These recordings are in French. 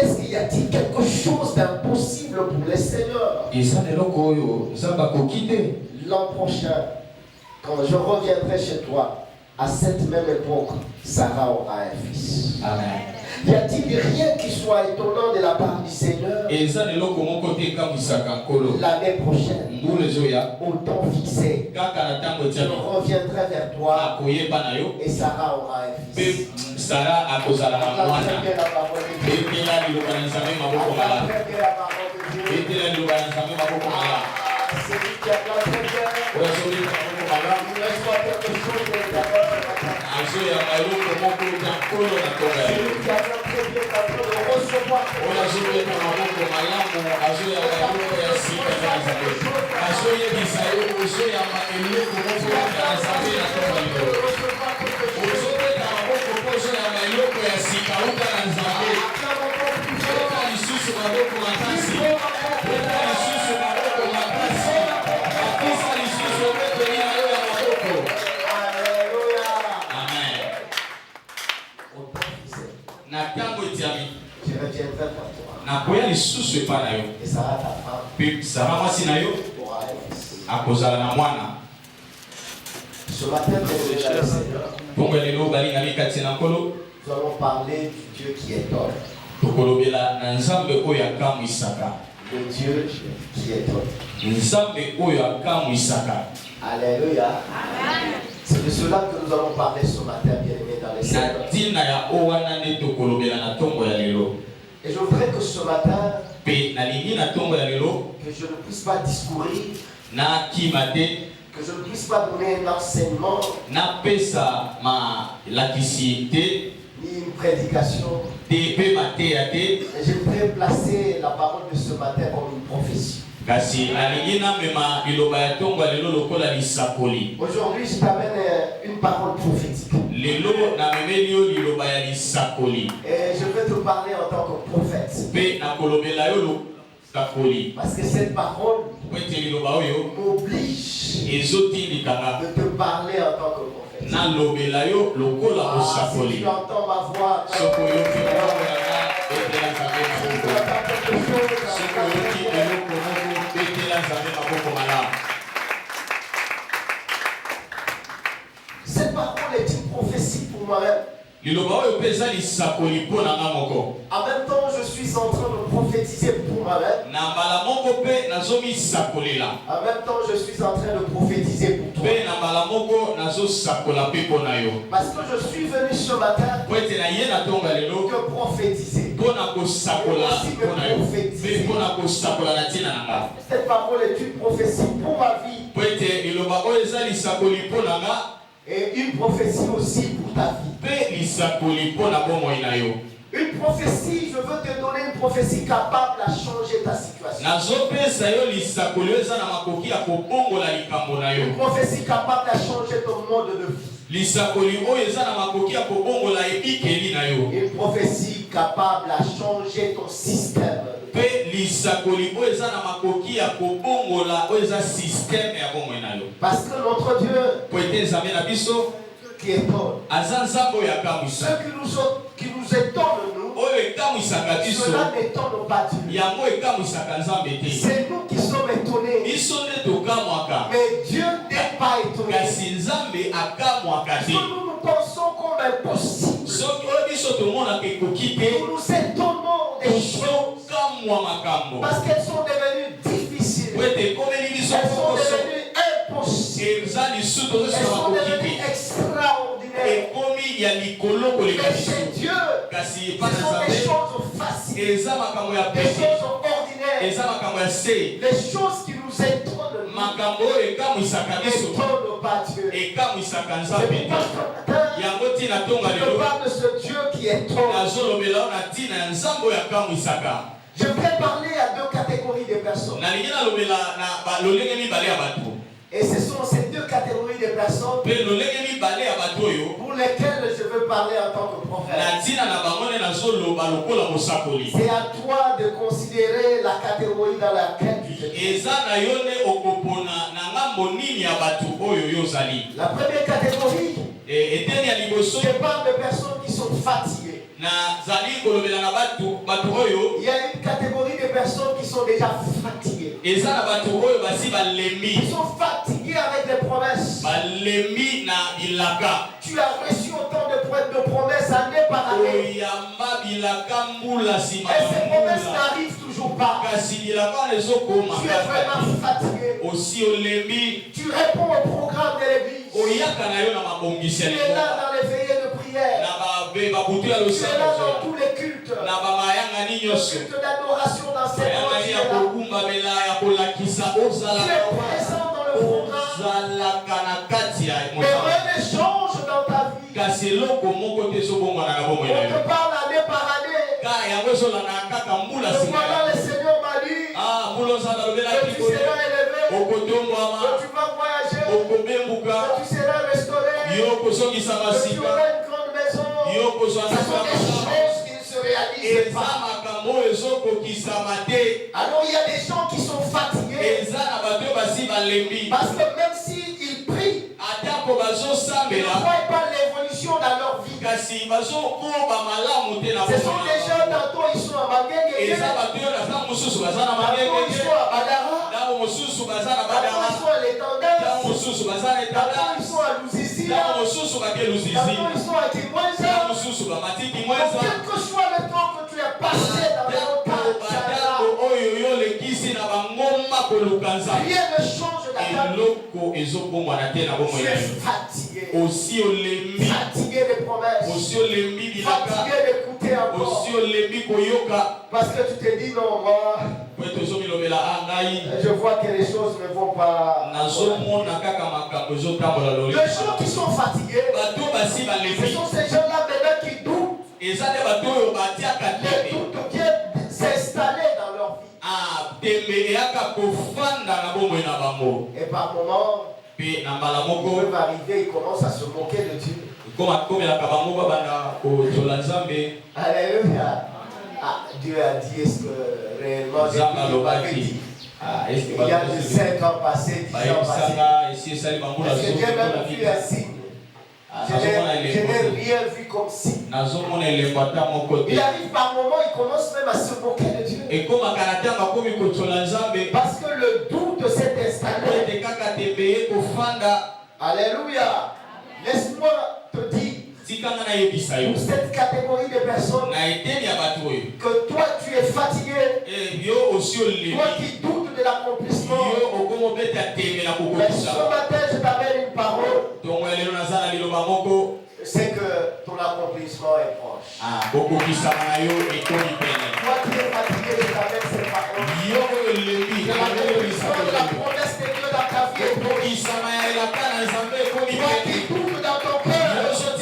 Est-ce qu'il y a-t-il quelque chose d'impossible pour les seigneurs? L'an prochain, quand je reviendrai chez toi, à cette même époque, Sarah aura un fils. Amen. Y a-t-il rien qui soit étonnant de la part du Seigneur? L'année prochaine, au temps fixé, je reviendrai vers toi et Sarah aura un fils. Sarah a posé la parole de je reviendrai vers toi. Et Sarah, ta femme, aura un fils. Ce matin, nous allons parler du Dieu qui est homme. Le Dieu qui est homme. Alléluia. C'est de cela que nous allons parler ce matin, bien-aimés dans les Seigneurs. Et je voudrais que ce matin, que je ne puisse pas discourir, que je ne puisse pas donner un enseignement, ni une prédication. Mais je voudrais placer la parole de ce matin comme une prophétie. Aujourd'hui, je t'amène une parole prophétique. Et je vais te parler en tant que prophète. Parce que cette parole m'oblige de te parler en tant que prophète. Si tu entends ma voix, cette parole est une prophétie pour moi-même. En même temps, je suis en train de prophétiser pour moi-même. En même temps, je suis en train de prophétiser pour toi. Parce que je suis venu ce matin que prophétiser. Cette parole est une prophétie pour ma vie. Et une prophétie aussi pour ta vie. Une prophétie, je veux te donner une prophétie capable à changer ta situation. Une prophétie capable à changer ton mode de vie. Une prophétie capable à changer ton système. Parce que notre Dieu qui est homme, ce qui nous étonne, nous, cela n'étonne pas Dieu. C'est nous qui sommes étonnés. Mais Dieu n'est pas étonné. Parce que nous pensons comme impossible. Nous nous étonnons des choses. Parce qu'elles sont devenues difficiles. Elles sont devenues impossibles. Elles sont devenues extraordinaires. Mais chez Dieu, ce sont des choses faciles. Des choses ordinaires. Les choses qui nous étonnent. N'étonnent pas Dieu. Je parle de ce Dieu qui est homme. Je vais parler à deux catégories de personnes. Et ce sont ces deux catégories de personnes pour lesquelles je veux parler en tant que prophète. C'est à toi de considérer la catégorie dans laquelle tu te trouves. La première catégorie, je parle de personnes qui sont fatiguées. Il y a une catégorie de personnes qui sont déjà fatiguées. Ils sont fatigués avec les promesses. Tu as reçu autant de promesses année par année. Et ces promesses n'arrivent toujours pas. Tu es vraiment fatigué. Tu réponds au programme de l'église. Tu es là dans les veillées de prière. Tu es là dans tous les cultes. Le culte d'adoration dans cette église. Tu es présent dans le programme. Mais rien ne change dans ta vie. On te parle année par année. Voilà, le Seigneur m'a dit que tu seras élevé, que tu vas voyager, que tu seras restauré, que tu auras une grande maison. Ce sont des choses qui ne se réalisent pas. Alors il y a des gens qui sont fatigués. Parce que même s'ils prient, ils ne voient pas l'évolution dans leur vie. Ce sont des gens, tantôt ils sont à Magenge, tantôt ils sont à Badara, tantôt ils sont à l'Étendard, tantôt ils sont à Louzizi, tantôt ils sont à Kimwenza. Quel que soit le temps que tu as passé dans le rien ne change dans ta vie. Tu es fatigué. Fatigué des promesses. Fatigué d'écouter encore. Parce que tu te dis non, moi, je vois que les choses ne vont pas. Les gens qui sont fatigués, ce sont ces gens-là maintenant qui doutent. Les doutes viennent s'installer dans leur vie. Et par moments, ils peuvent arriver, ils commencent à se moquer de Dieu. Alléluia. Dieu a dit, est-ce que réellement Dieu m'avait dit? Il y a de 5 ans passés, 10 ans passés. Est-ce que Dieu même vu un signe? Je n'ai rien vu comme signe. Il arrive par moments, il commence même à se moquer de Dieu. Parce que le doute s'est installé. Alléluia. Laisse-moi te dire, pour cette catégorie de personnes, que toi tu es fatigué, toi qui doutes de l'accomplissement, mais ce matin je t'amène une parole, c'est que ton accomplissement est proche. Toi qui es fatigué, je t'amène cette parole. La promesse de Dieu dans ta vie est proche. Toi qui doutes dans ton cœur, je ne sais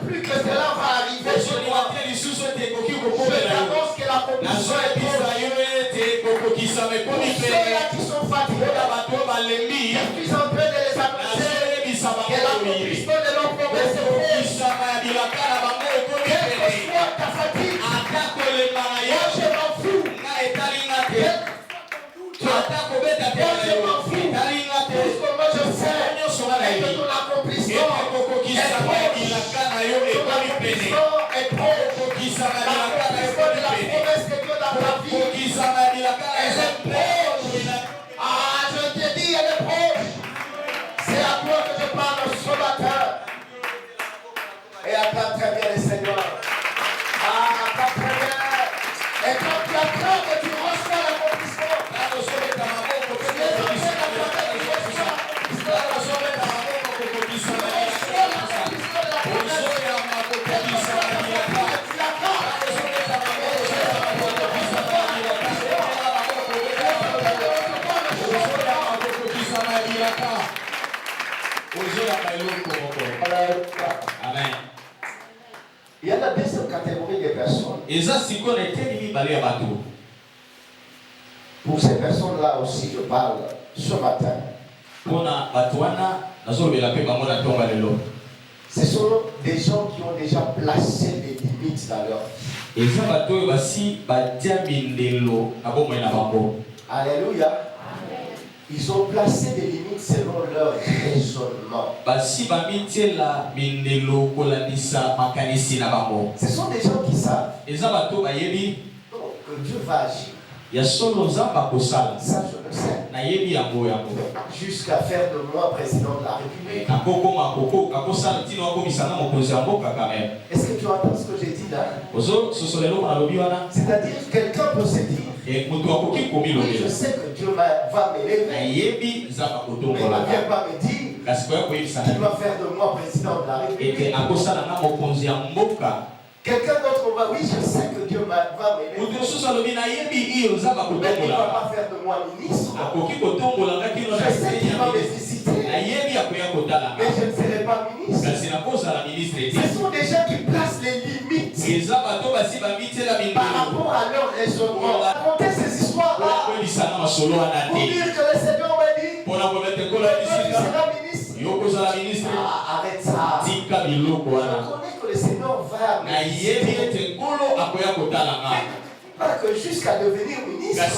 plus que cela va arriver chez moi. Je t'annonce que l'accomplissement est proche. Pour ceux-là qui sont fatigués, je suis en train de les annoncer que l'accomplissement de leur promesse est proche. Quelle que soit ta fatigue, moi je m'en fous. Moi je m'en fous. Parce que moi je sais que ton accomplissement est proche. Ton accomplissement est proche. L'accomplissement de la promesse de Dieu dans ta vie, elle est proche. Je te dis, elle est proche. C'est à toi que je parle ce matin. Et acclame très bien le Seigneur. Acclame très bien. Et quand tu acclames, tu reçois l'accomplissement. Amen. Il y a la deuxième catégorie de personnes. Pour ces personnes-là aussi, je parle ce matin. Ce sont des gens qui ont déjà placé des limites dans leur vie. Alléluia. Ils ont placé des limites selon leur raisonnement. Ce sont des gens qui savent que Dieu va agir. Ça, je le sais. Jusqu'à faire de moi président de la République. Est-ce que tu entends ce que j'ai dit là? C'est-à-dire que quelqu'un peut se dire, oui, je sais que Dieu va m'élever, mais il ne vient pas me dire qu'il va faire de moi président de la République. Quelqu'un d'autre va, oui, je sais que Dieu va m'aider. Mais il ne va pas faire de moi ministre. Je sais qu'il va me visiter. Mais je ne serai pas ministre. Ce sont des gens qui placent les limites par rapport à leur raisonnement. Racontez ces histoires-là pour dire que le Seigneur m'a dit que tu seras ministre. Arrête ça. Je connais que le Seigneur va pas que jusqu'à devenir ministre. Ne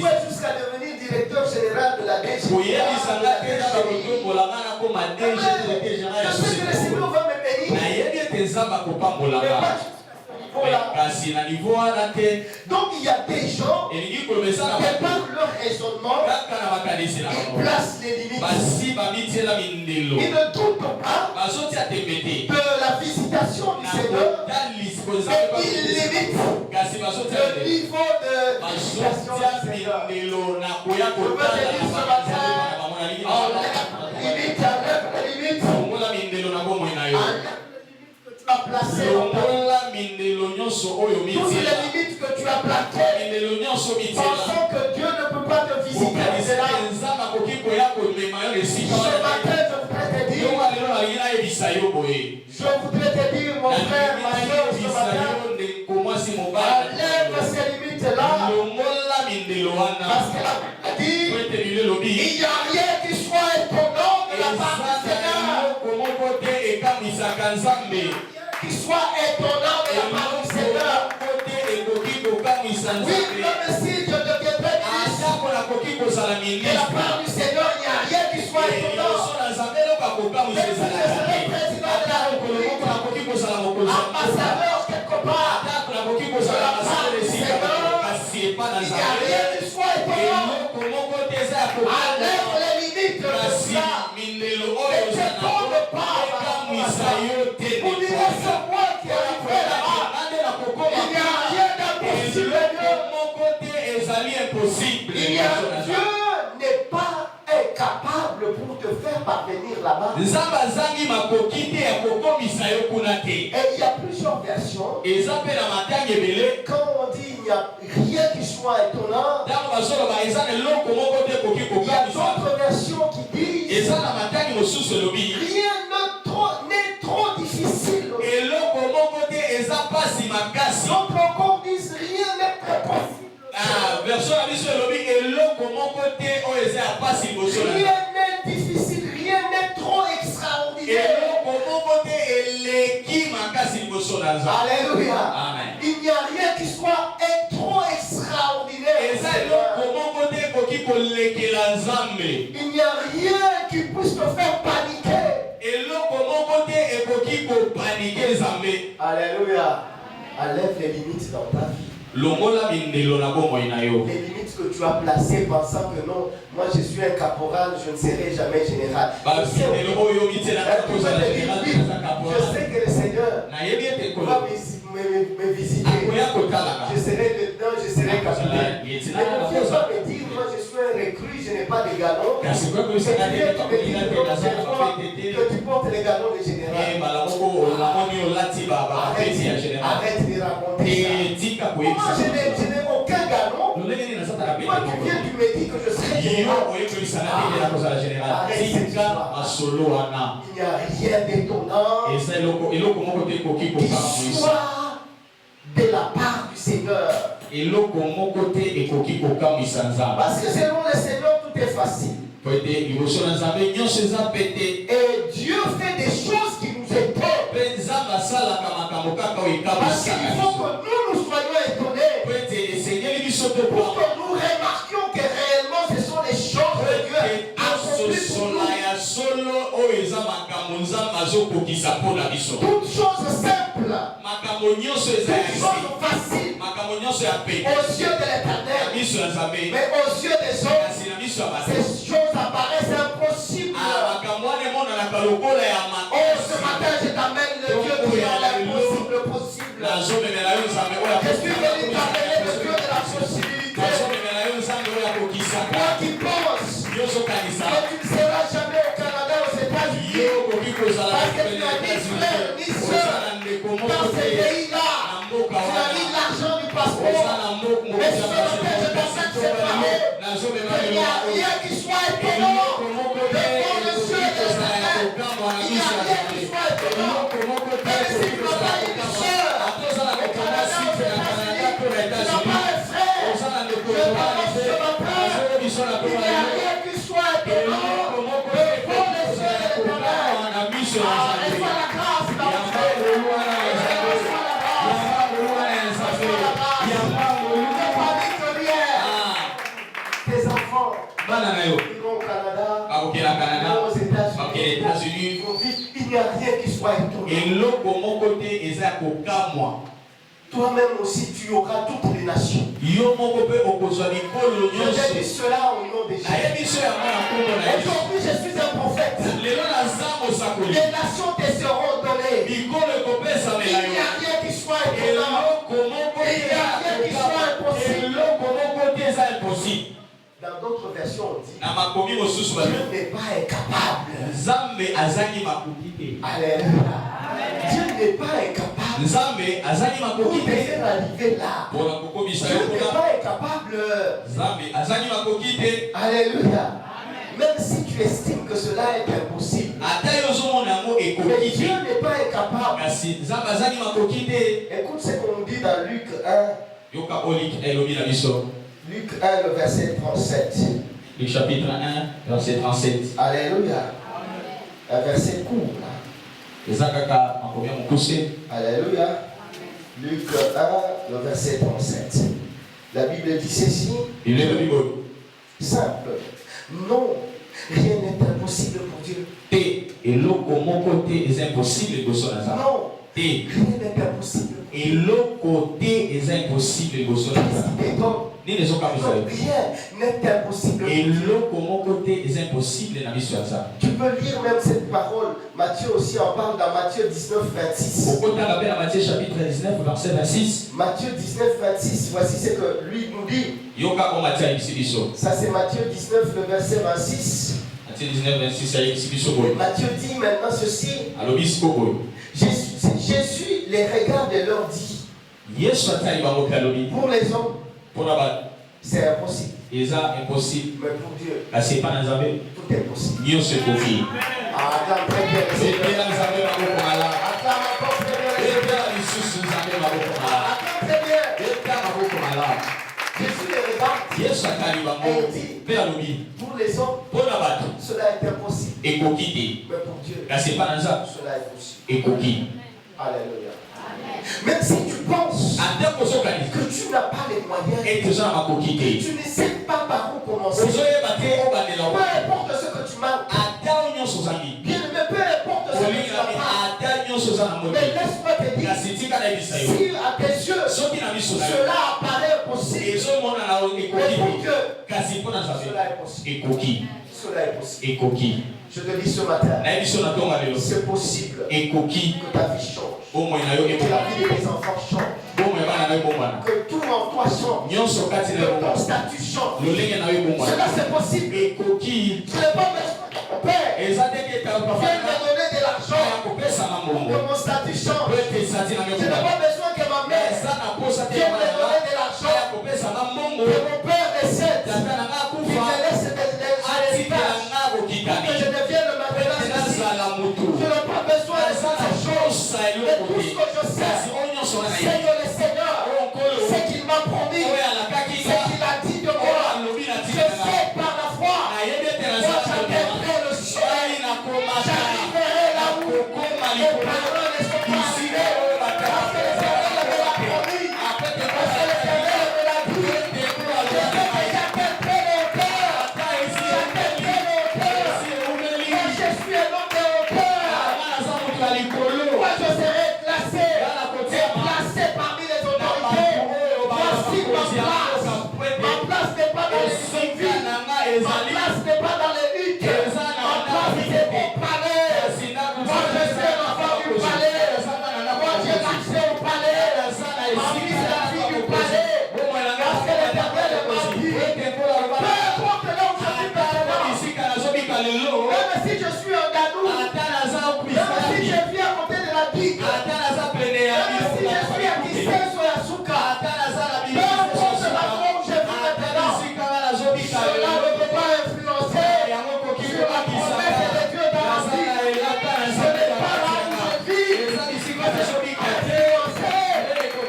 pas jusqu'à devenir directeur général de la DGI. Je sais que le Seigneur va me bénir. Donc il y a des gens qui par leur raisonnement ils placent les limites. Ils ne doutent pas de la visitation du Seigneur, mais ils limitent le niveau de visitation du Seigneur. Je veux te dire ce matin, limite, enlève les limites. Placé toutes les limites que tu as placées, pensant que Dieu ne peut pas te visiter. Ce matin, je voudrais te dire, mon frère, ma soeur, ce matin, enlève ces limites-là, parce qu'elle a dit, il n'y a rien qui soit étonnant de la part du Seigneur. Qui soit étonnant de la part du Seigneur. Oui, même si je deviendrai ministre, de la part du Seigneur, il n'y a rien qui soit étonnant. Même si je serai président de la République, ambassadeur quelque part, de la part du Seigneur, il n'y a rien qui soit étonnant. Enlève les limites de cela. Ne t'étonne pas. Vous direz c'est moi qui ai fait là-bas. Il n'y a rien d'impossible. Dieu n'est pas incapable pour te faire parvenir là-bas. Et il y a plusieurs versions. Quand on dit il n'y a rien qui soit étonnant, il y a d'autres versions qui disent rien n'est trop difficile. D'autres encore disent rien n'est très possible. Rien n'est difficile, rien n'est trop extraordinaire. Alléluia. Amen. Il n'y a rien qui soit trop extraordinaire. Il n'y a rien qui puisse te faire paniquer. Alléluia. Enlève les limites dans ta vie. Les limites que tu as placées pensant que non, moi je suis un caporal, je ne serai jamais général. Je sais que le Seigneur va me visiter. Je serai dedans, je serai capitaine. Mais ne viens pas me dire, moi je suis un recrue, je n'ai pas de galon. Que tu portes les galons de général. Arrête de raconter ça. Moi je n'ai aucun galon. Moi tu viens, tu me dis que je serai général. Arrête cette histoire. Il n'y a rien d'étonnant qui soit de la part du Seigneur. Parce que selon le Seigneur, tout est facile. Et Dieu fait des choses qui nous étonnent. Parce qu'il faut que nous soyons étonnés. Pour que nous remarquions que Toutes choses simples. Toutes choses faciles. Aux yeux de l'Éternel. Mais aux yeux des hommes, ces choses apparaissent impossibles. Oh, ce matin, je t'amène le Dieu qui rend l'impossible possible. Je suis venu t'amener le Dieu de la possibilité. Toi qui penses que tu ne seras jamais au Canada, aux États-Unis, parce que tu n'as ni frère ni soeur dans ces pays-là. Tu as mis l'argent du passeport. Mais ce matin, je t'enseigne ces paroles. Il n'y a rien qui soit étonnant devant le ciel de l'Éternel. Il n'y a rien qui soit étonnant. Même si tu n'as pas une soeur au Canada, aux États-Unis, tu n'as pas un frère. Je t'annonce ce matin, il n'y a rien qui soit étonnant devant le ciel de l'Éternel. Reçois la grâce dans le ciel. Tes enfants iront au Canada, iront aux États-Unis, il n'y a rien qui soit étonnant. Toi-même aussi, tu auras toutes les nations. Je dis cela au nom de Jésus. Aujourd'hui, je suis un prophète. Les nations te seront données. Il n'y a rien qui soit étonnant. Il n'y a rien qui soit impossible. Dans d'autres versions, on dit Dieu n'est pas incapable. Alléluia. Dieu n'est pas incapable. Vous devez arriver là. Dieu n'est pas incapable. Alléluia. Même si tu estimes que cela est impossible. Mais Dieu n'est pas incapable. Écoute ce qu'on dit dans Luc 1. Luc 1, le verset 37. Le chapitre 1, verset 37. Alléluia. Un verset court. Alléluia. Luc 1, le verset 37. La Bible dit ceci. Simple. Non, rien n'est impossible pour Dieu. Non, rien n'est impossible. Et l'autre côté est impossible. Rien n'est impossible. Et l'autre côté est impossible. Tu peux lire même cette parole. Matthieu aussi en parle dans Matthieu 19, 26. Matthieu chapitre 19, verset 26. Matthieu 19, 26. Voici ce que lui nous dit. Ça c'est Matthieu 19, le verset 26. Matthieu dit maintenant ceci. Jésus les regarde et leur dit. Pour les hommes, c'est impossible. Mais pour Dieu, tout est possible. Acclame très bien. Jésus les regarde et dit pour les hommes, cela est impossible. Mais pour Dieu, cela est possible. Alléluia. Même si tu penses que tu n'as pas les moyens, que tu ne sais pas par où commencer, peu importe ce que tu manques, bien, mais peu importe ce que tu n'as pas, mais laisse-moi te dire, si à tes yeux cela apparaît possible, mais pour Dieu, cela est possible. Cela est possible. Je te dis ce matin, c'est possible que ta vie change, que la vie de tes enfants change, que tout en toi change, que ton statut change. Cela c'est possible. Je n'ai pas besoin de mon père. Viens me donner de l'argent pour que mon statut change. Je n'ai pas besoin que ma mère vienne me donner de l'argent pour que mon père décède, qu'il me laisse des héritages, que je devienne maintenant ceci. Je n'ai pas besoin de cette chose. Mais tout ce que je sais, c'est que le Seigneur, c'est qu'il m'a promis, c'est qu'il a dit de moi. Je sais par la foi, quand j'atteindrai le ciel, j'arriverai là où mes parents ne sont pas arrivés. Parce que le Seigneur me l'a promis. Parce que le Seigneur me l'a dit. Je sais que j'atteindrai le cœur. J'atteindrai le cœur. Moi, je suis un homme de hauteur. place n'est pas dans les huttes. Ma place c'est au palais. Moi je sais la femme du palais. Moi j'ai l'accès au palais. Ma fille c'est la fille du palais. Parce que l'Éternel est ma vie. Peu importe là où je suis maintenant. Même si je suis un gadou. Même si je vis à côté de la digue. Même si je suis à distance sur la souka. Peu importe l'endroit où je vis maintenant. Cela ne peut pas influencer sur la promesse de Dieu dans ma vie. Ce n'est pas là où je vis qui va influencer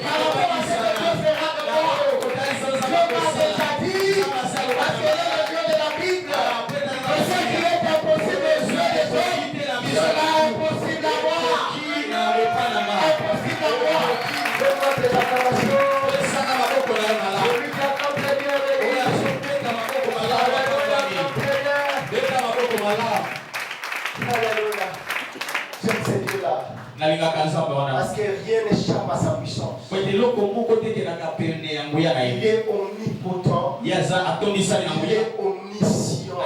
par rapport à ce que Dieu fera de moi. Dieu m'a déjà dit, parce qu'il est le Dieu de la Bible, que ce qui est impossible aux yeux des hommes, cela est impossible à moi. Impossible à moi. Donne-moi tes acclamations. Celui qui acclame très bien, Alléluia. J'aime ce Dieu-là. Parce que rien n'échappe à sa puissance. Il est omnipotent. Il est omniscient.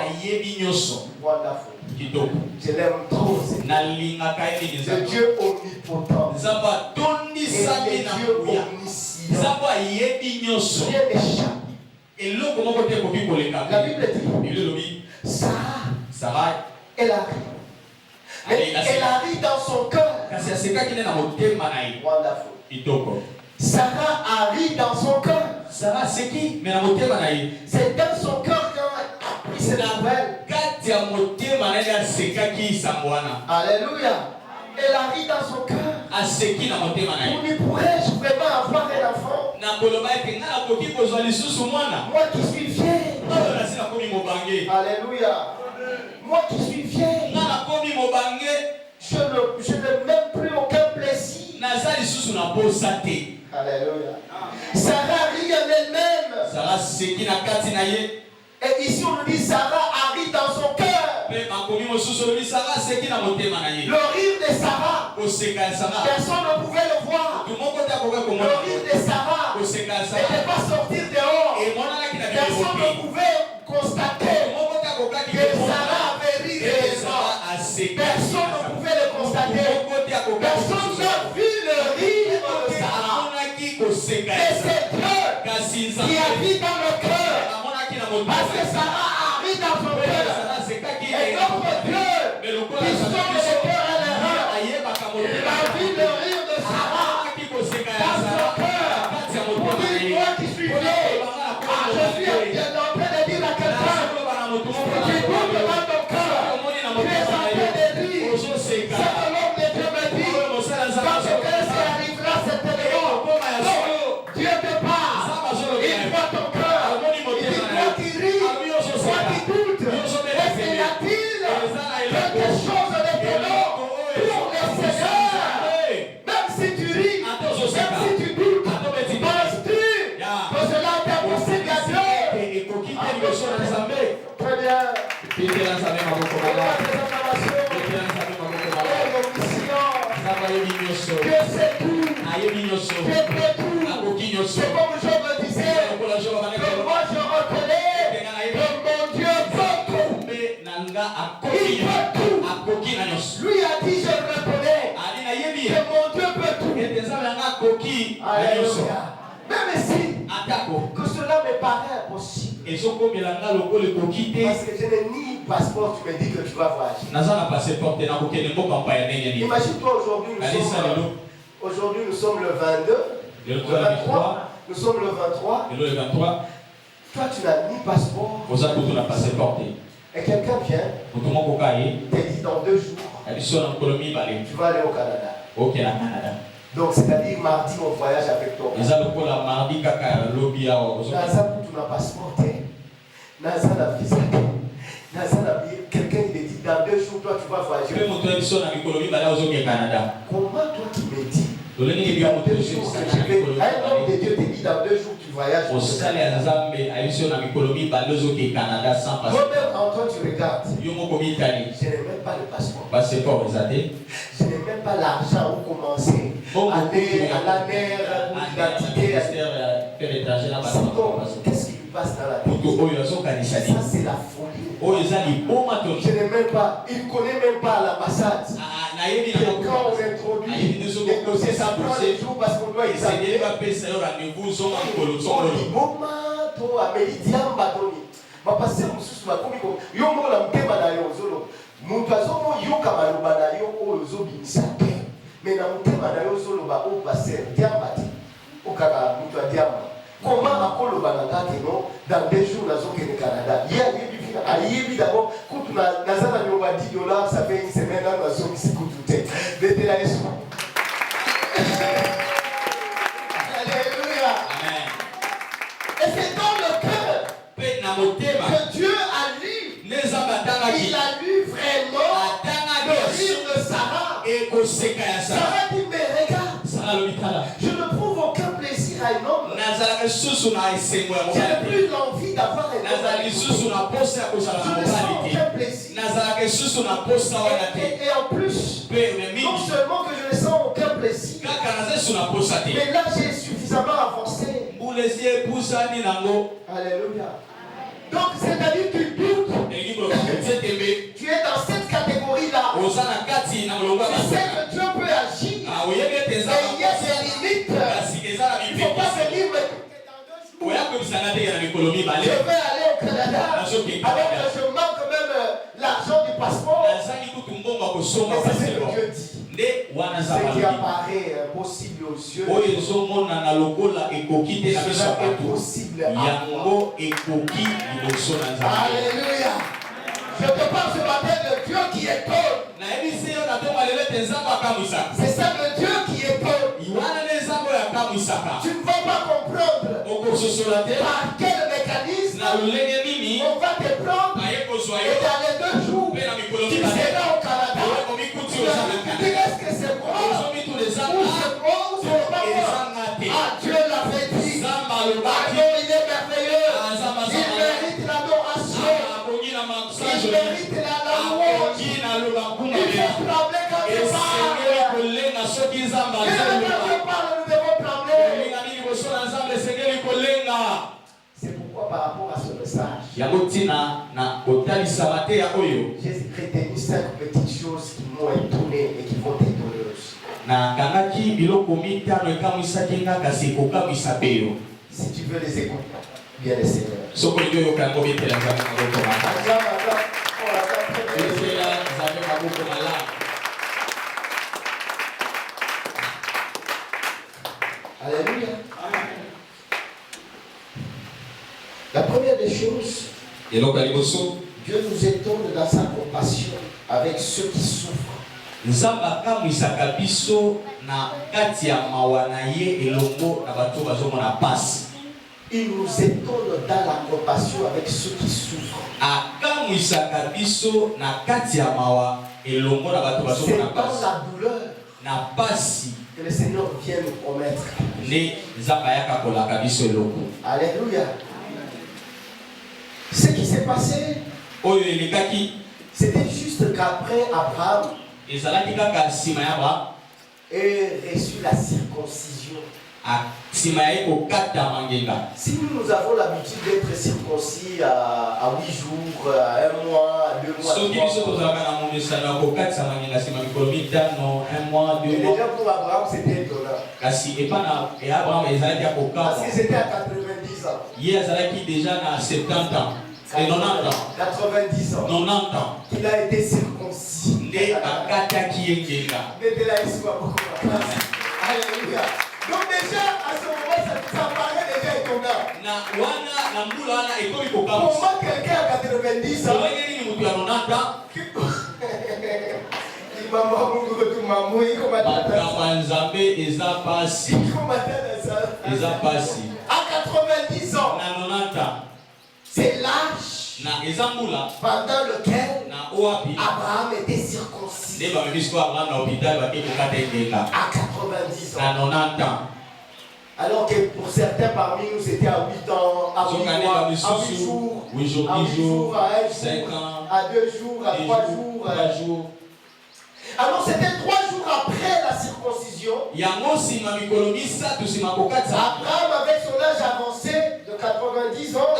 Wonderful. Je l'aime trop. Le Dieu omnipotent. Et le Dieu omniscient. Rien n'échappe. La Bible dit Sarah, elle a ri. Elle a ri dans son cœur. Wonderful. Sarah a ri dans son cœur. C'est dans son cœur qu'elle a pris cette nouvelle. Alléluia. Elle a ri dans son cœur. Où pourrais-je vraiment avoir un enfant? Moi qui suis vieille. Alléluia. Moi qui suis vieille. Je n'ai même plus aucun plaisir. Alléluia. Sarah rit en elle-même. Et ici on nous dit Sarah a ri dans son cœur. Le rire de Sarah, personne ne pouvait le voir. Le rire de Sarah n'était pas sortir dehors. Personne ne pouvait constater que Sarah avait ri réellement. Personne ne pouvait le constater. Personne n'a vu le rire de Sarah. Et c'est Dieu qui habite dans le cœur. Parce que Sarah a ri dans son cœur. Et notre Dieu, qui sonne le cœur et les reins, il a vu le rire de Sarah dans son cœur. Pour dire, moi qui suis vieille, je suis en train de dire à quelqu'un, qui doute dans ton cœur, tu es en train de rire. C'est que l'homme de Dieu me dit, parce que ça arrivera certainement. Donc, Dieu te parle, il voit ton cœur, il dit, toi qui ris, toi qui doutes, est-ce qu'il y a-t-il quelque chose d'étonnant pour le Seigneur? Même si tu ris, même si tu doutes, penses-tu que cela est impossible à Dieu? Très bien. Dieu sait tout. Dieu peut tout. C'est comme je me disais, que moi je reconnais que mon Dieu peut tout. Il peut tout. Lui a dit, je le reconnais, que mon Dieu peut tout. Alléluia. Même si que cela me paraît impossible. Parce que je n'ai ni passeport, tu me dis que tu vas voyager. Imagine-toi aujourd'hui, nous sommes le 22, le 23, nous sommes le 23. Toi, tu n'as ni passeport. Et quelqu'un vient, te dit dans 2 jours, tu vas aller au Canada. Donc, c'est-à-dire mardi, on voyage avec toi. Naza tu n'as passeport. Naza n'a visa. Naza n'a billet. Quelqu'un il dit dans 2 jours, toi tu vas voyager. Comment toi tu me dis dans 2 jours que je vais. Un homme de Dieu te dit dans 2 jours tu voyages. Toi-même en toi tu regardes. Je n'ai même pas le passeport. Je n'ai même pas l'argent où commencer. À l'année, pour l'identité. Qu'est-ce qu'il passe dans la tête. Ça, c'est la folie. Je n'ai même pas, il ne connaît même pas l'ambassade. Quand on introduit des dossiers, ça prend des jours parce qu'on doit examiner. On dit, bon, Amélidiam Batoni. Ma pasteur mususu bakomi ko yo mola mutema na yo zolo muntu azomo yo kamaloba na yo oyo zobimisa te mais na mutema na yo zolo ba o pasteur diamba ti okaka mutu adiamba comment akoloba na ngake no dans 2 jours nazokende Canada yebi d'abord kutu nazana nyoba $10 ça fait une semaine na nazomisi kutu te betela yesu. Alléluia. Amen. Et c'est dans le cœur que Dieu a lu. Il a lu vraiment le livre de Sarah. Sarah dit, mais regarde, je ne trouve aucun plaisir à un homme. Je n'ai plus l'envie d'avoir un homme. Je ne sens aucun plaisir. Et en plus, non seulement que je ne sens aucun plaisir, mais là j'ai suffisamment avancé. Alléluia. Donc c'est-à-dire que tu doutes. Tu es dans cette catégorie-là. Tu sais que Dieu peut agir. Mais il y a des limites. Il ne faut pas venir me écouter dans 2 jours. Je vais aller au Canada. Alors que je manque même l'argent du passeport. Mais c'est ce que Dieu dit. Ce qui apparaît impossible aux yeux, cela est possible à moi. Alléluia. Je te parle ce matin de Dieu qui étonne. C'est ça le Dieu qui étonne. Tu ne vas pas comprendre par quel mécanisme on va te prendre et dans les 2 jours tu seras au Canada. Est-ce que c'est moi ou c'est moi ou c'est pas moi? Ah, Dieu l'avait dit. Ah, Dieu, il est merveilleux. Il mérite l'adoration. Il mérite la louange. Il fait trembler quand il parle. Et quand il parle, nous devons trembler. C'est pourquoi par rapport à ce message, j'ai retenu 5 petites choses qui m'ont étonné et qui vont t'étonner aussi. Si tu veux les écouter, bien les Seigneur. Alléluia. La première des choses, Dieu nous étonne dans sa compassion avec ceux qui souffrent. Il nous étonne dans la compassion avec ceux qui souffrent. C'est dans la douleur que le Seigneur vient nous promettre. Alléluia. Ce qui s'est passé, c'était juste qu'après Abraham ait reçu la circoncision. Si nous avons l'habitude d'être circoncis à 8 jours, à 1 mois, à 2 mois, 3 mois. Et déjà pour Abraham, c'était étonnant. Parce qu'ils étaient à 90 ans. Déjà à 70 ans. 90 ans. 90 ans. Il a été circoncis. Alléluia. Donc déjà à ce moment ça paraît déjà étonnant. Comment quelqu'un à 90 ans à 90 ans, c'est l'âge pendant lequel Abraham était circoncis. À 90 ans. Alors que pour certains parmi nous c'était à 8 ans, à 8 mois, à 8 jours, à 1 jour, à 2 jours, à 3 jours. Alors c'était 3 jours après la circoncision. Abraham avec son âge avancé de 90 ans.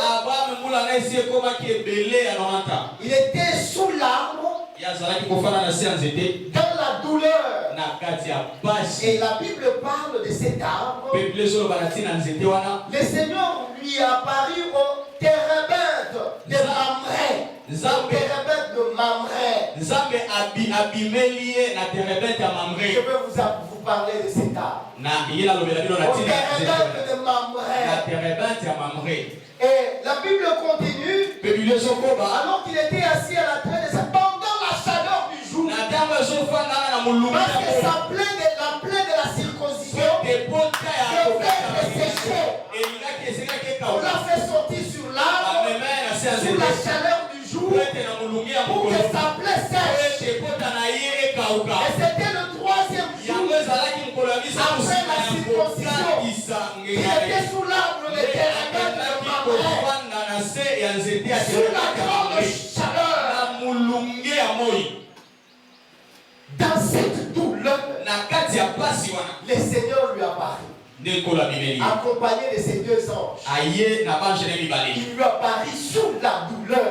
Il était sous l'arbre, dans la douleur. Et la Bible parle de cet arbre. Le Seigneur lui est apparu au térébinthe de Mamré. Je vais vous parler de cet arbre. Et la Bible continue. Alors qu'il était assis à la traîne, pendant la chaleur du jour, parce que la plaie de la circoncision devait sécher. On l'a fait sortir sur l'arbre, sous la chaleur du jour, pour que sa plaie sèche. Et c'était le 3e jour après la circoncision. Il était sous l'arbre de térébinthe de Mamré, sous la grande chaleur. Dans cette douleur, le Seigneur lui apparut, accompagné de ses 2 anges. Il lui apparut sous la douleur.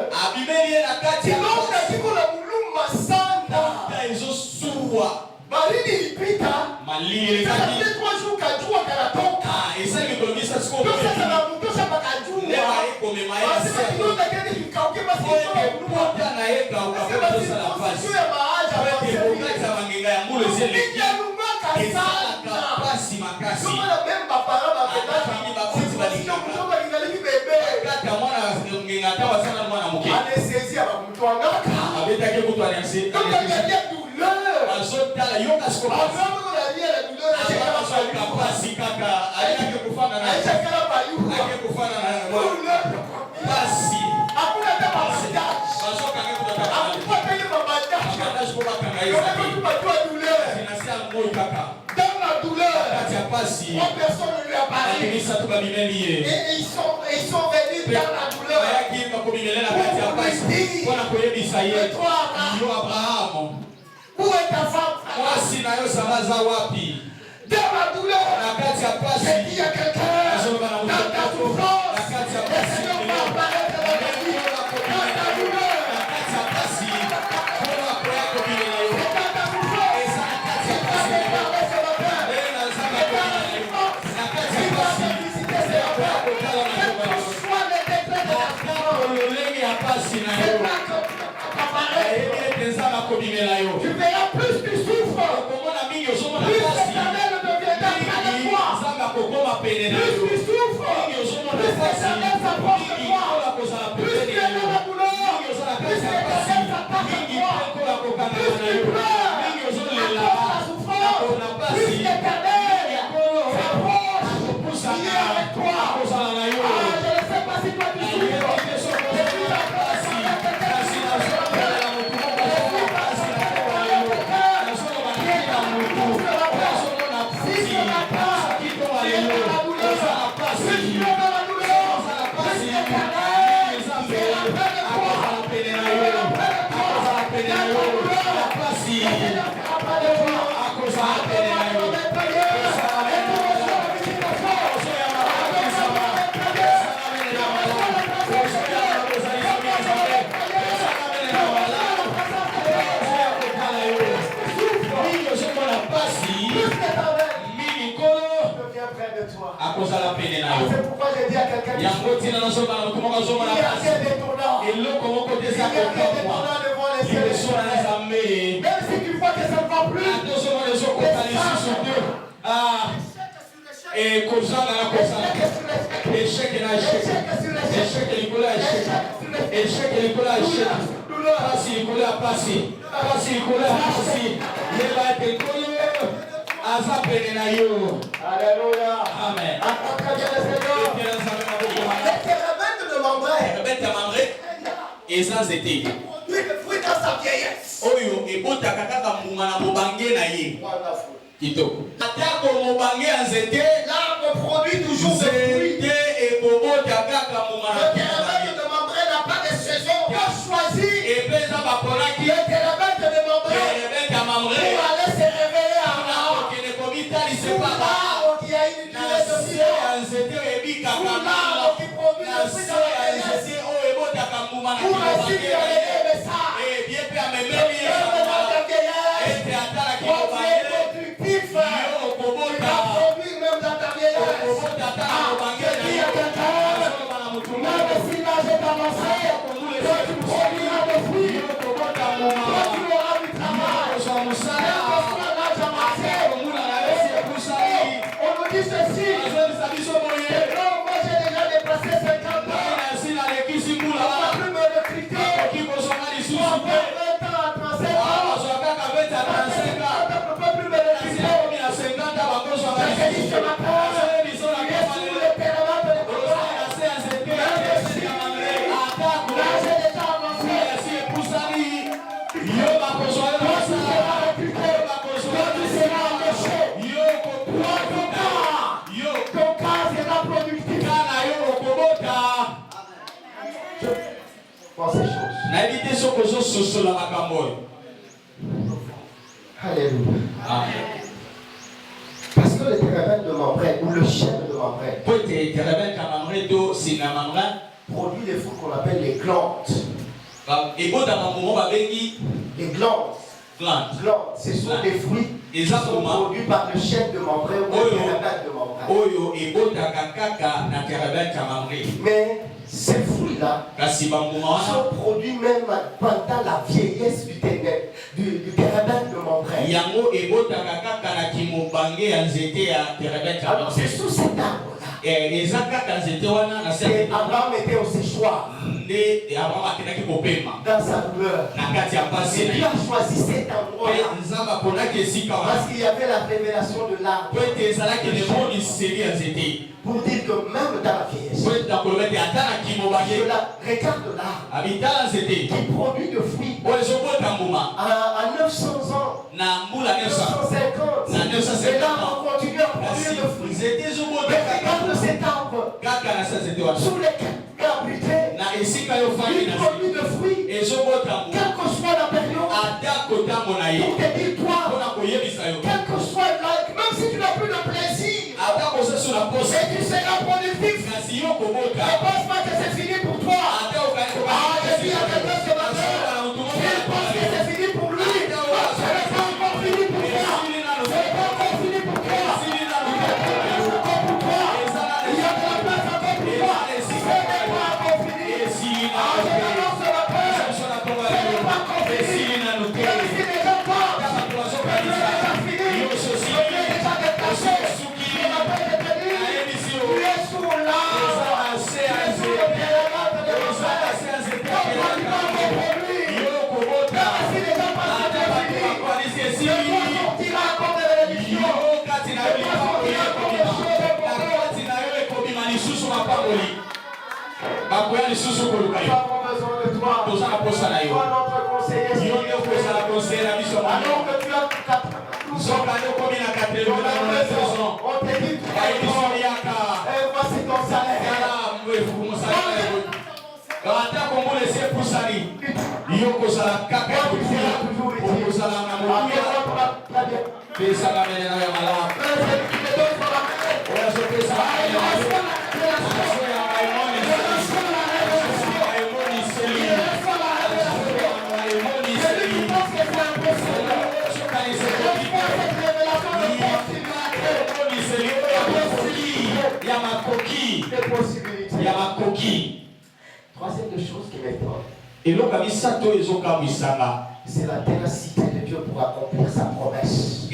Dans la douleur, personne ne lui apparaît. Et ils sont venus dans la douleur pour lui dire, et toi Abraham, où est ta femme? Dans la douleur, j'ai dit à quelqu'un, dans ta souffrance, le Seigneur va apparaître dans la vie. Dans ta douleur, tu verras plus tu souffres, plus l'Éternel deviendra avec toi. Plus tu souffres, plus l'Éternel s'approche de toi. Plus tu es dans la douleur, plus l'Éternel s'approche de toi. Plus tu pleures à cause de la souffrance, plus l'Éternel s'approche, il est avec toi. Je ne sais pas si toi tu souffres. C'est pourquoi j'ai dit à quelqu'un il y a des tournants devant les cieux. Même si tu vois que ça ne va plus, et kozanga na kozanga échec na échec échec likola échec échec likola échec pasi likola pasi pasi likola pasi yeba te koyo aza pene na yo. Alléluia. Amen. Les térébinthes de Mamré eza nzete lui le fruit dans sa vieillesse oyo ebotaka kaka mbuma na mobange na ye kitoko atako mobange ya nzete l'arbre produit toujours ses fruits. nzete ekobota kaka mbuma na le térébinthe de Mamré n'a pas de saison. Dieu choisit epeza baponaki le térébinthe de Mamré pour aller se révéler à Abraham. okende komitalisepaka qui a une durée de qui produit le fruit dans la vieillesse. Pour ainsi dire les messages. Productif, il va produire même dans ta vieillesse. Il y a quelqu'un, même si l'âge est avancé, toi tu produiras des fruits, toi tu auras du travail, même si l'âge avancé. On nous dit ceci, que non, moi j'ai déjà dépassé 50 ans, on ne va plus me recruter, on va faire 20 ans à 35 ans, on ne peut plus me recruter. Je dis ce matin, il est sur le terrain de l'école. Même si l'âge est déjà avancé, toi tu seras recruté, toi tu seras embauché, ton cas sera productif. Pour ces choses. Alléluia. Parce que le terrain de Mambré ou le chêne de Mambré produit des fruits qu'on appelle les glandes. Les glandes, ce sont des fruits qui sont produits par le chêne de Mambré ou le terrain de Mambré. Mais ces fruits-là sont produits même pendant la vieillesse du terrain de Mambré. Alors c'est sous cet arbre-là et Abraham était au séchoir dans sa douleur. Et Dieu a choisi cet endroit-là parce qu'il y avait la révélation de l'arbre. Pour dire que même dans la vieillesse, je la regarde l'arbre qui produit de fruits à 900 ans, 950. Et là on continue à produire de fruits. Mais regarde cet arbre sous lesquels il produit de fruits, quelle que soit la période. Pour te dire toi, quel que soit l'âge, même si tu n'as plus de plaisir, et tu seras productif. Ne pense pas que c'est fini pour toi. Je dis à quelqu'un ce matin, il pense que c'est fini pour lui. Ce n'est pas encore fini pour toi. Ce n'est pas encore fini pour toi. Il y a de la place encore pour toi. Il y a de la place encore pour toi. Ce n'est pas encore fini. Je t'annonce ce matin, ce n'est pas encore fini. Même si les gens parlent, c'est déjà fini. C'est déjà détaché. On appelle de te dire, tu es sous l'arbre. Tu es sous le terrain de l'enfer. Ton produit va reproduire. Même si les gens pensent que c'est fini, le toi sortira comme de l'élection. Le toi sortira comme des choses Nous avons besoin de toi. Toi notre conseiller. Alors que tu as 12 ans, on te dit et voici ton salaire. Il y a ma coquille. Troisième chose qui m'étonne, c'est la ténacité de Dieu pour accomplir sa promesse.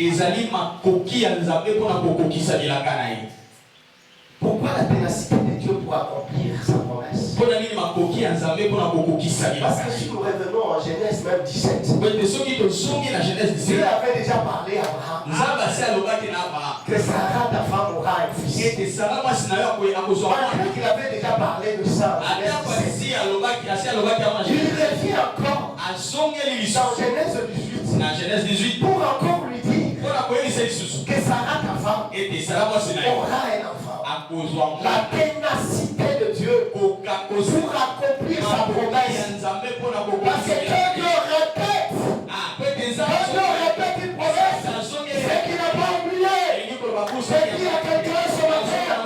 Pourquoi la ténacité de Dieu pour accomplir sa promesse? Parce que si nous revenons en Genèse même 17, Dieu avait déjà parlé à Abraham que Sarah, ta femme, aura un fils. Malgré qu'il avait déjà parlé de ça, il revient encore dans Genèse 18 pour encore lui dire que Sarah, ta femme, aura un enfant. La ténacité de Dieu pour accomplir sa promesse. Parce que quand Dieu répète une promesse, c'est qu'il n'a pas oublié. C'est qu'il y a quelqu'un ce matin.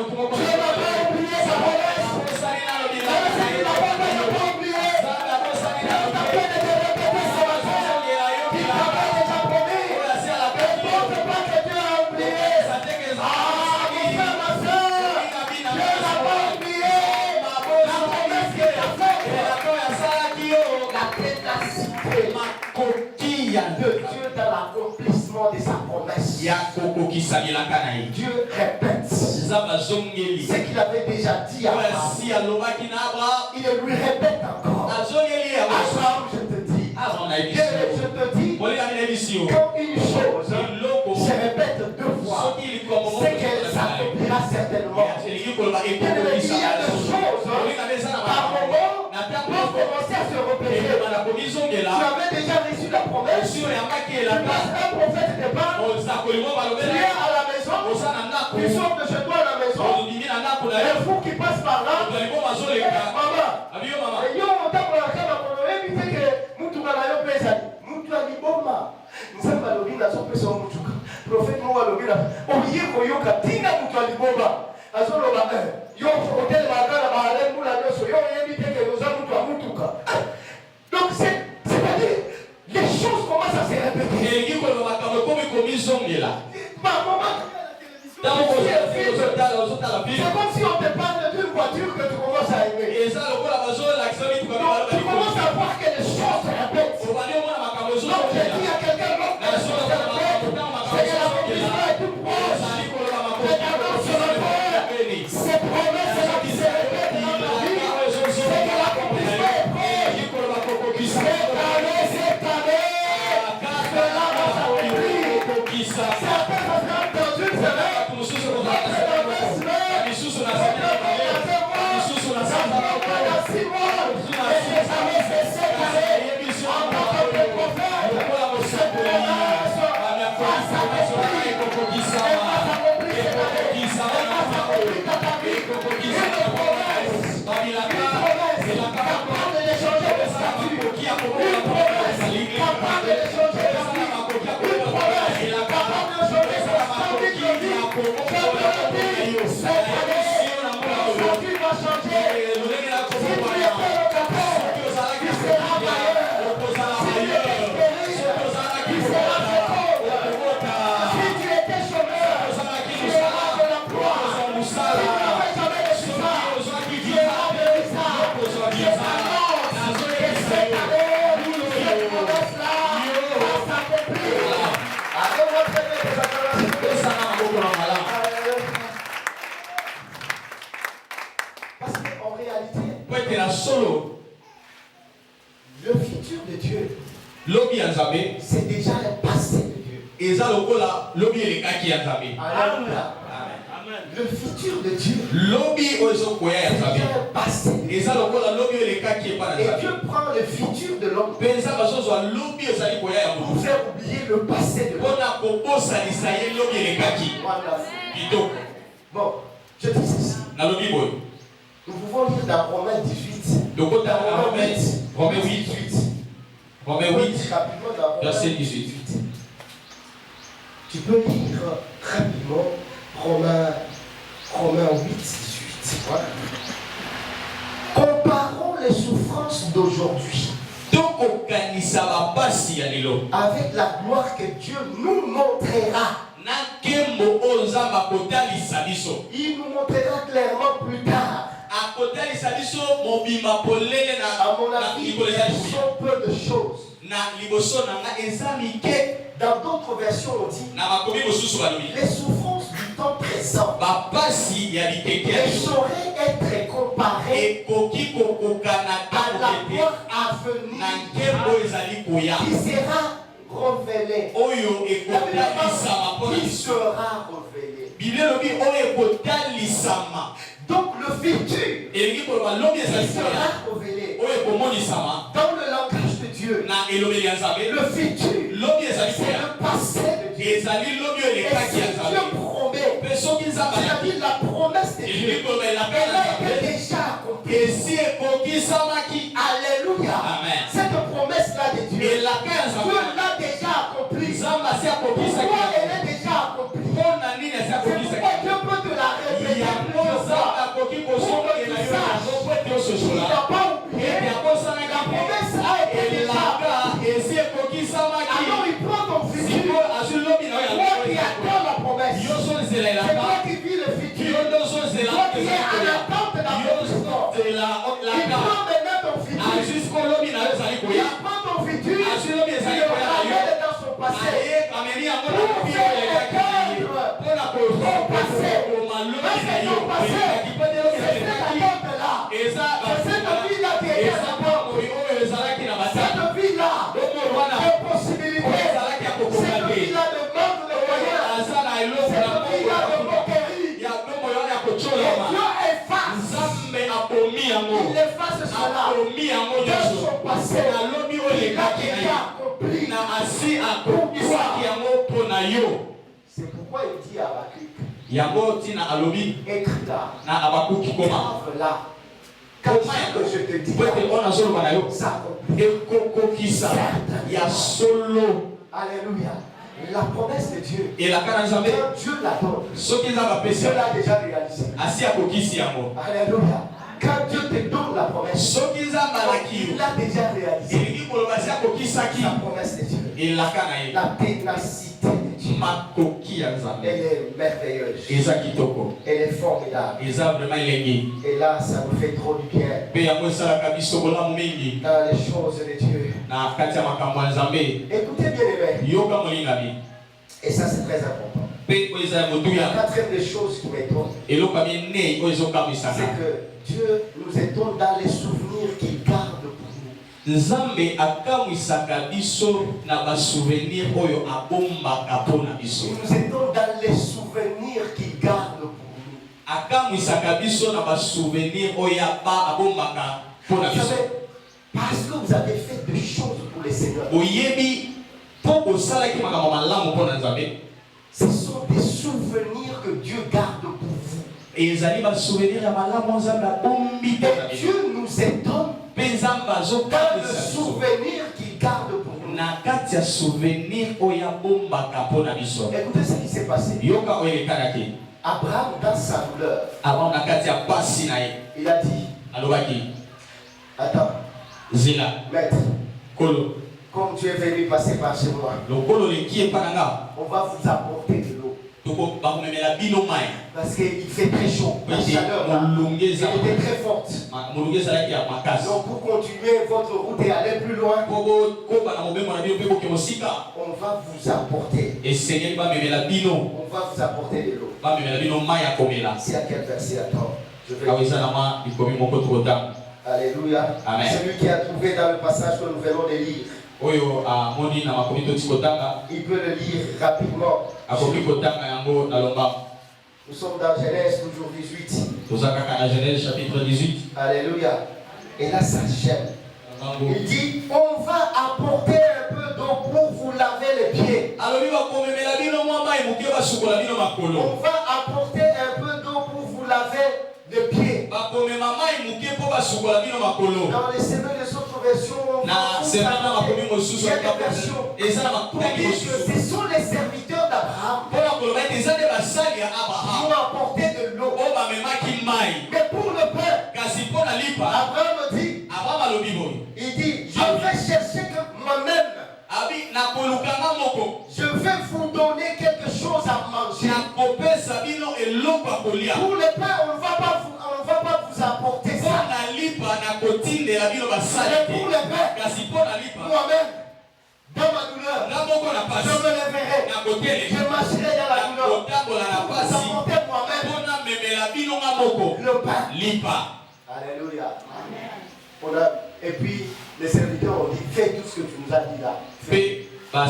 Dieu répète ce qu'il avait déjà dit à Abraham. Il le lui répète encore. Abraham, je te dis, quand une chose se répète deux fois, c'est qu'elle s'accomplira certainement. Il y a des choses par moment peuvent commencer à se répéter. Tu avais déjà reçu la promesse. Tu passes un prophète de Baal. Tu es à la maison. Tu sors de chez toi à la maison. Un fou qui passe par là. Maman. Et yo, on t'a pour la carte à éviter que Moutouma n'a pas payé. Moutouma dit Boma. Nous sommes à l'origine, nous sommes payés sur Moutouma. Prophète Moua l'origine. Oubliez qu'on y a Tina Moutouma dit Boma. Azoloba yo hotel magana baale mula nyoso yo yebi teke yoza mutu amutuka. Donc c'est-à-dire les choses commencent à se répéter. C'est comme si on te parle d'une voiture que tu commences à aimer. Donc tu commences à voir que les choses se répètent. Donc j'ai dit à quelqu'un d'autre que les choses se répètent. C'est que l'accomplissement est tout proche. Regardons sur le corps. Ces promesses-là qui se répètent dans ta vie, c'est que l'accomplissement est proche. Cette année, cela va s'accomplir. Certains ont perdu une semaine. Le futur de Dieu, c'est déjà le passé de Dieu. Alléluia. Le futur de Dieu, c'est déjà le passé de Dieu. Et Dieu prend le futur de l'homme pour faire oublier le passé de l'homme. Bon, je dis ceci. Nous pouvons lire dans Romains 18. Romains 8, verset 18. Tu peux lire rapidement Romains 8, 18. Voilà. Comparons les souffrances d'aujourd'hui avec la gloire que Dieu nous montrera. Il nous montrera clairement plus tard. À mon avis, il y a peu de choses. Dans d'autres versions, on dit les souffrances du temps présent ne sauraient être comparées à la gloire à venir qui sera révélée. Qui sera révélée. Donc le futur sera révélé dans le langage de Dieu. Le futur, c'est le passé de Dieu. Et si Dieu promet, c'est-à-dire la promesse de Dieu, elle a été déjà accomplie. Alléluia. Cette promesse-là de Dieu, Dieu l'a déjà accomplie. Pourquoi elle est déjà accomplie? C'est pourquoi Dieu peut te la répéter plusieurs fois. Pour que tu saches, il n'a pas oublié. La promesse a été déjà accomplie. Alors il prend ton futur. Toi qui attends la promesse. C'est toi qui vis le futur. Toi qui es en attente d'accomplissement. Il prend maintenant Il efface cela dans son passé. Il a déjà accompli pour toi. C'est pourquoi il dit à Habakkuk, écris-la, grave-la, car ce que je te dis s'accomplit. Alléluia. La promesse de Dieu, et la quand Dieu la donne, Dieu l'a déjà réalisé. Alléluia. Quand Dieu te donne la promesse, il l'a déjà réalisé. La promesse de Dieu, la ténacité de Dieu, elle est merveilleuse, elle est formidable. Et là, ça nous fait trop du bien dans les choses de Dieu. Écoutez bien les mecs, et ça c'est très important. La quatrième des choses qui m'étonne, c'est que Dieu nous étonne dans les souvenirs qu'il garde pour nous. Nzambe akawisaka biso na ba souvenir oyo abombaka pona biso. Il nous étonne dans les souvenirs qu'il garde pour nous. Akawisaka biso na ba souvenir oyo abombaka pona biso. Parce que vous avez fait des choses pour les seigneurs. Oyebi poko sala ki makambo malamu pona Nzambe. Ce sont des souvenirs que Dieu garde pour vous. Et ils allaient me souvenir à malamu Nzambe abombi pona biso. Dieu nous étonne dans le souvenir qu'il garde pour nous. Nakati ya souvenir oyo abombaka pona biso. Écoutez ce qui s'est passé. Yoka oyo ekalaki. Abraham dans sa douleur. Avant nakati ya pasi na ye. Il a dit. Alobaki. Attends. Zila. Maître. Kolo. Comme tu es venu passer par chez moi, on va vous apporter de l'eau. Parce qu'il fait très chaud. La chaleur était très forte. Donc pour continuer votre route et aller plus loin, on va vous apporter. On va vous apporter de l'eau. C'est à quel verset? Attends. Alléluia. Amen. Celui qui a trouvé dans le passage que nous venons de lire, il peut le lire rapidement. Nous sommes dans Genèse toujours 18. Genèse chapitre 18. Alléluia. Et là ça gêne. Il dit, on va apporter un peu d'eau pour vous laver les pieds. On va apporter un peu d'eau pour vous laver les pieds. Dans les semaines de autres versions, il y a des versions pour dire que ce sont les serviteurs d'Abraham qui ont apporté de l'eau. Mais pour le peuple, Abraham dit, il dit, je vais chercher que moi-même, je vais vous donner quelque chose à manger. Pour le peuple, on ne va pas vous apporter ça. Mais pour le peuple, moi-même, dans ma douleur, je me lèverai, je marcherai dans la douleur pour vous apporter moi-même le pain. Alléluia. Et puis les serviteurs ont dit, fais tout ce que tu nous as dit là. On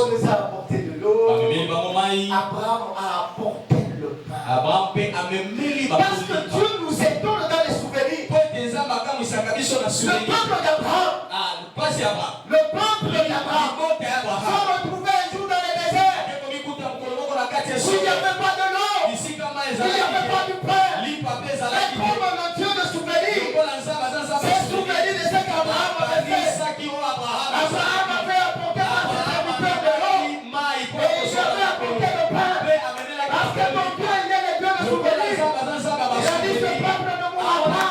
les a apporté de l'eau. Abraham a apporté le pain. Parce que Dieu nous étonne dans les souvenirs. Le peuple d'Abraham, sont retrouvés un jour dans le désert. Il n'y avait pas de l'eau. Il n'y avait pas du pain. Et comme le Dieu de souvenirs, c'est souvenir de ce qu'Abraham avait fait. Abraham avait apporté à ses serviteurs de l'eau. Et il avait apporté le pain. Parce que mon Dieu, il est le Dieu de souvenirs. Il a dit, ce peuple ne mourra pas.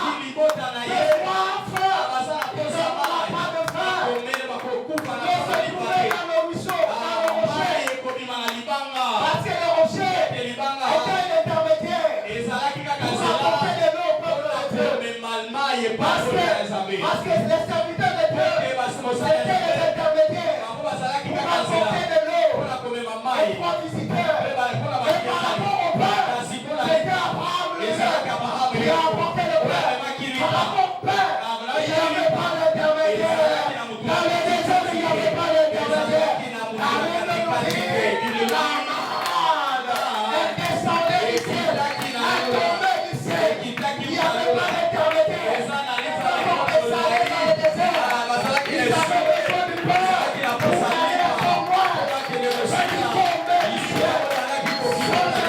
Parce que les serviteurs de Dieu, c'était les intermédiaires pour apporter de l'eau. Et trois visiteurs. Et par rapport au Père, c'était Abraham lui-même qui a apporté le Père. Par rapport au Père, il n'y avait pas d'intermédiaire. Dans les déserts, il n'y avait pas d'intermédiaire. Elle descendait du ciel, elle tombait du ciel. Il n'y avait pas d'intermédiaire. Elle s'allait dans le désert. Ils avaient besoin du Père pour aller à son moine. Il tombait du ciel sans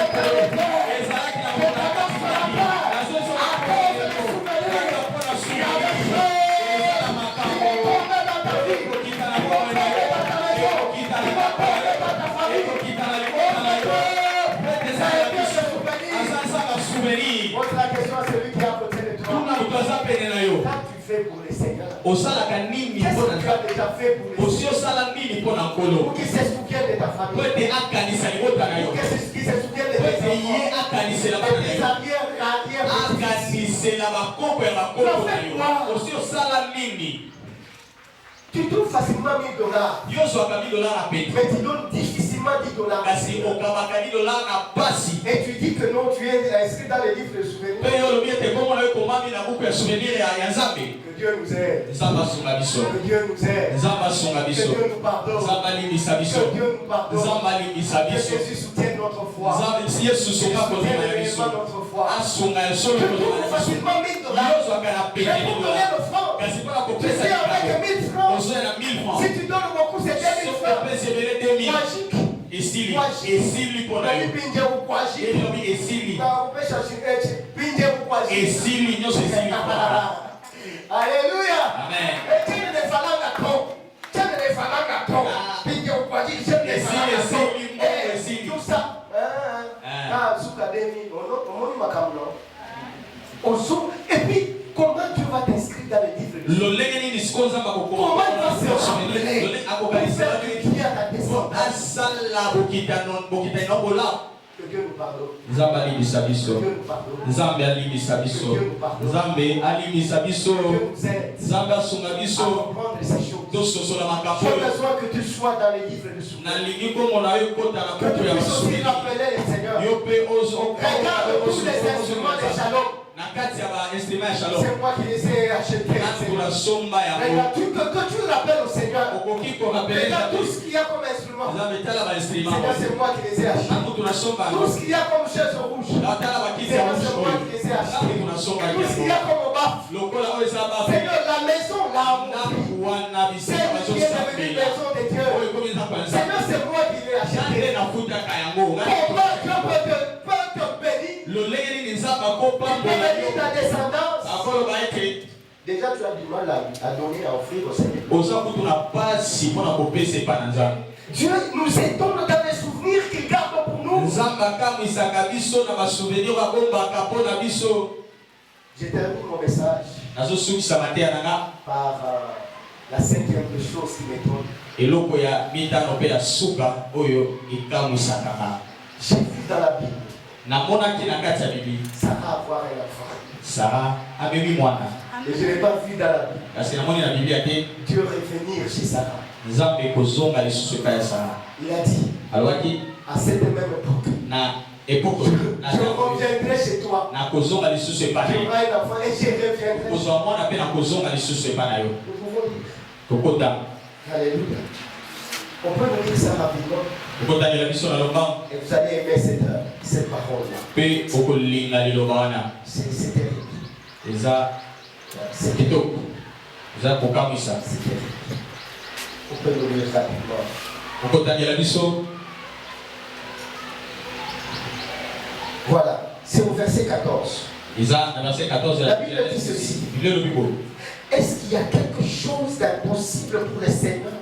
intermédiaire. C'est comment ça va faire à cause des souvenirs. Il y avait fait. Il est tombé dans ta vie. Il va tomber dans ta maison. Il va tomber dans ta famille. Pose la question à celui qui est à côté de toi. Quand tu fais pour les Seigneurs, qu'est-ce que tu as déjà fait pour les Seigneurs? Pour qu'ils se souviennent de ta famille. Pour qu'ils se souviennent de tes enfants. De tes arrière-petits. Tu trouves facilement $1000. Mais tu donnes difficilement $10. Et tu dis que non, tu es inscrit dans les livres de souvenirs. Que Dieu nous aide. Que Dieu nous aide. Que Dieu nous pardonne. Que Dieu nous pardonne. Que Jésus soutienne notre foi. Que Jésus soutienne notre foi. Tu trouves facilement $1000. Mais pour donner le franc, tu sais avec 1000 francs. Si tu donnes beaucoup, c'est 2000 francs. Magique. Alléluia. Amen. Tout ça. Et puis, comment tu vas t'inscrire dans les livres de Dieu? Comment tu vas se rappeler pour faire crier à ta descendance? Que Dieu nous pardonne. Que Dieu nous pardonne. Que Dieu nous pardonne. Que Dieu nous aide à comprendre ces choses. J'ai besoin que tu sois dans les livres de souvenirs. Que tu puisses aussi rappeler les Seigneurs. Regarde tous les instruments de shalom. C'est moi qui les ai achetés. Regarde, que tu rappelles au Seigneur. Regarde tout ce qu'il y a comme instrument. Seigneur, c'est moi qui les ai achetés. Tout ce qu'il y a comme chaise rouge. Seigneur, c'est moi qui les ai achetés. Tout ce qu'il y a comme bas. Seigneur, la maison, là, c'est lui qui est devenu maison de Dieu. Seigneur, c'est moi qui l'ai acheté. Comment Dieu peut te bénir? Ta descendance. Déjà tu as du mal à donner, à offrir au Seigneur. Dieu nous étonne dans les souvenirs qu'il garde pour nous. Je termine mon message par la cinquième chose qui m'étonne. J'ai vu dans la Bible Sarah avoir un enfant. Sarah a mis moi. Et je n'ai pas vu dans la Bible Dieu revenir chez Sarah. Il a dit à cette même époque, je reviendrai chez toi. Tu auras un enfant et je reviendrai. Nous pouvons dire. Alléluia. On peut nous dire ça rapidement. Et vous allez aimer cette parole-là. C'est terrible. C'est terrible. On peut nous dire rapidement. Voilà, c'est au verset 14. La Bible dit ceci. Est-ce qu'il y a quelque chose d'impossible pour les Seigneurs?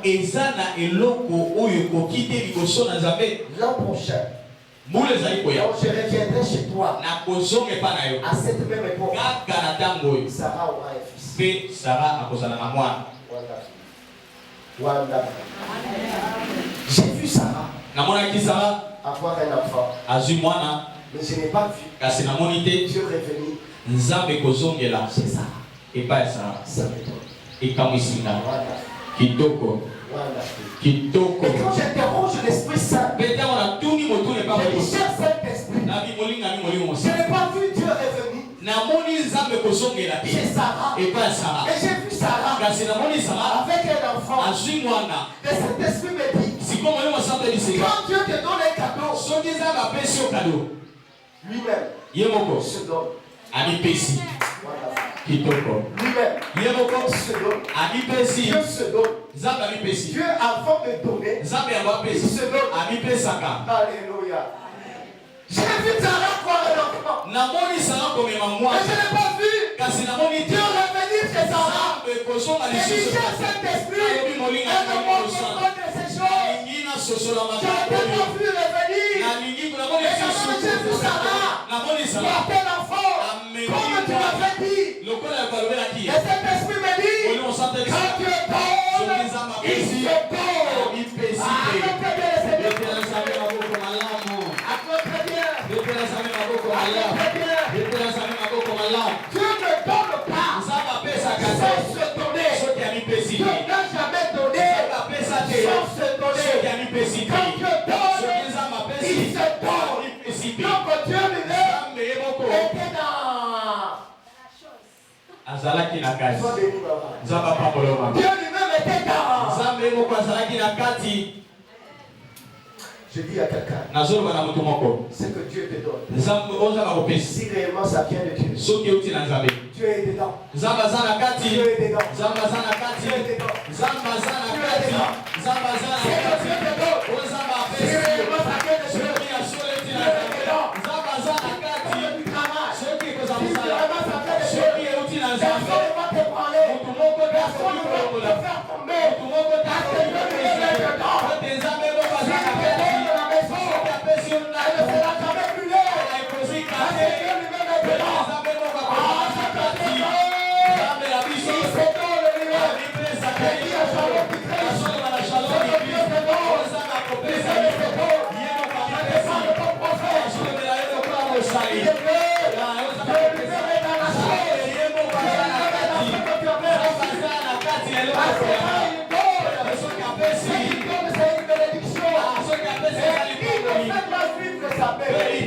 L'an prochain, quand je reviendrai chez toi, à cette même époque, Sarah aura un fils. J'ai vu Sarah avoir un enfant. Mais je n'ai pas vu Dieu revenir chez Sarah. Et pas ça. Ça m'étonne. Et comme ici, Kitoko. Et quand j'interroge l'Esprit Saint, Cher Saint-Esprit, je n'ai pas vu Dieu revenir chez Sarah. Et j'ai vu Sarah avec un enfant. Et cet esprit me dit, quand Dieu te donne un cadeau, lui-même se donne. Kitoko. Lui-même se donne. Dieu se donne. Dieu avant de donner, il se donne. Alléluia. J'ai vu Sarah voir un enfant. Mais je n'ai pas vu Dieu revenir chez Sarah. Et dit, cher Saint-Esprit, aide-moi à comprendre ces choses. Je n'ai pas vu revenir. Et quand j'ai vu Sarah porter l'enfant, comme tu l'avais dit. Et cet esprit me dit, quand Dieu donne, il se donne. Dieu ne donne pas sans se donner. Dieu n'a jamais donné sans se donner. Quand Dieu donne, il se donne. Donc Dieu lui-même était Azalaki na kazi. Zaba pamboloma. Dieu lui-même était dans. Zambe moko azalaki na kati. Je dis à quelqu'un, c'est que Dieu te donne. Si réellement ça vient de Dieu, Dieu est dedans. Dieu est dedans. Dieu est dedans. C'est que Dieu te donne. Si réellement ça vient de Dieu, Dieu est dedans. Du travail. Si réellement ça vient de Dieu, personne ne va te parler. Personne ne va te faire tomber.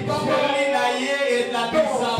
Parce que Dieu est dedans.